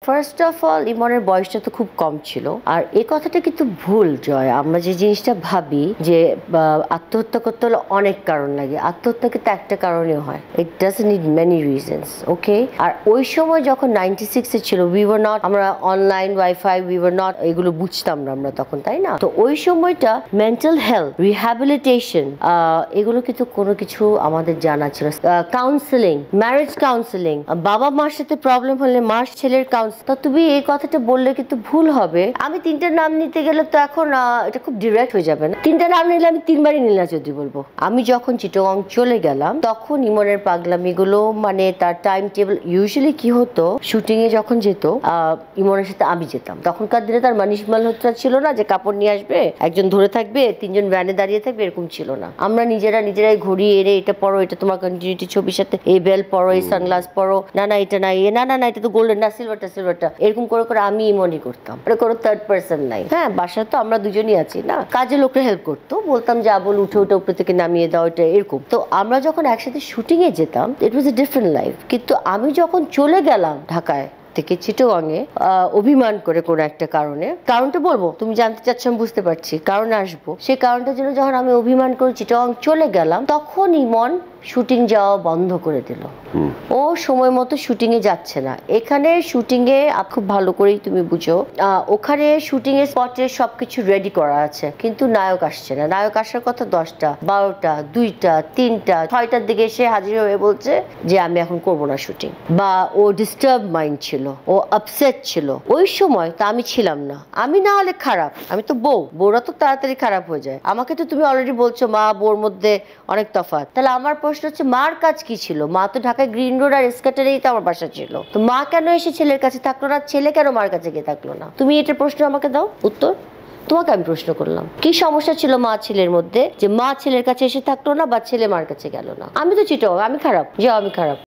First of all ইমনের বয়সটা তো খুব কম ছিল, আর এই কথাটা কিন্তু ভুল জয়। আমরা যে জিনিসটা ভাবি যে আত্মহত্যা করতে হলে অনেক কারণ লাগে, আত্মহত্যা কিন্তু একটা কারণে হয়, it doesn't need many reasons, okay. আর ওই সময় যখন 96-এ ছিল, উই ওয়ার নট, আমরা online wifi, we were not, এগুলো বুঝতাম না আমরা তখন, তাই না? তো ওই সময়টা মেন্টাল হেলথ, রিহ্যাবিলিটেশন, এগুলো কিন্তু কোনো কিছু আমাদের জানা ছিল। কাউন্সেলিং, ম্যারেজ কাউন্সেলিং, বাবা মার সাথে প্রবলেম হলে মার ছেলের কাউন্সেল। তো তুমি এই কথাটা বললে কিন্তু ভুল হবে। আমি 3টা নাম নিতে গেলে তো এখন এটা খুব ডিরেক্ট হয়ে যাবে না। 3টা নাম নিলে আমি 3বারই নীলা যদি বলবো। আমি যখন চিটাগং চলে গেলাম তখন ইমনের পাগলামিগুলো, মানে তার টাইম টেবিল, ইউজুয়ালি কি হতো, শুটিং এ যখন যেত ইমনের সাথে আমি যেতাম। তখনকার দিনে তার মানিশ মালহোত্রা ছিল না যে কাপড় নিয়ে আসবে, একজন ধরে থাকবে, 3জন ভ্যানে দাঁড়িয়ে থাকবে, এরকম ছিল না। আমরা নিজেরাই ঘড়ি এনে, এটা পরো, এটা তোমার কন্টিনিউটি ছবির সাথে এই বেল পরো, এই সানগ্লাস পরো, না এটা না, না এটা তো গোল্ডেন, না সিলভারটা, এরকম করে করে আমি ইমনই করতাম। এটা কোনো থার্ড পার্সন নাই। হ্যাঁ, বাসায় তো আমরা দুজনই আছি না, কাজে লোকরা হেল্প করতো, বলতাম যা বল, উঠে উপরে থেকে নামিয়ে দাও, এটা এরকম। তো আমরা যখন একসাথে শুটিং এ যেতাম, ইট ওয়াজ এ ডিফারেন্ট লাইফ। কিন্তু আমি যখন চলে গেলাম ঢাকায় থেকে চিটাগংয়ে অভিমান করে কোনো একটা কারণে, কারণটা বলবো, তুমি জানতে চাচ্ছ, আমি বুঝতে পারছি, কারণে আসবো। সেই কারণটার জন্য যখন আমি অভিমান করে চিটাগং চলে গেলাম, তখন ইমন শুটিং যাওয়া বন্ধ করে দিল। ও সময় মতো শুটিং এ যাচ্ছে না। এখানে শুটিং এ খুব ভালো করেই তুমি বুঝো, ওখানে শুটিং এর স্পটে সবকিছু রেডি করা আছে, কিন্তু নায়ক আসছে না। নায়ক আসার কথা 10টা, 12টা, 2টা, 3টা, 6টার দিকে এসে হাজির হয়ে বলছে যে আমি এখন করবো না শুটিং, বা ও ডিস্টার্ব মাইন্ড ছিল, ও আপসেট ছিল। ওই সময় তো আমি ছিলাম না। আমি না হলে খারাপ, আমি তো বউরা তো তাড়াতাড়ি খারাপ হয়ে যায়। আমাকে তো তুমি অলরেডি বলছো মা বউর মধ্যে অনেক তফাৎ। তাহলে আমার প্রশ্ন হচ্ছে, মার কাজ কি ছিল? মা তো ঢাকায় গ্রিন রোড আর স্কাটারেই তো আমার বাসা ছিল। তো মা কেন এসে ছেলের কাছে থাকলো না? ছেলে কেন মার কাছে গিয়ে থাকলো না? তুমি এটা প্রশ্ন আমাকে দাও উত্তর। তোমাকে আমি প্রশ্ন করলাম, কি সমস্যা ছিল মা ছেলের মধ্যে যে মা ছেলের কাছে এসে থাকলো না, বা ছেলে মার কাছে গেল না? আমি তো চিটাও, আমি খারাপ, যাও আমি খারাপ।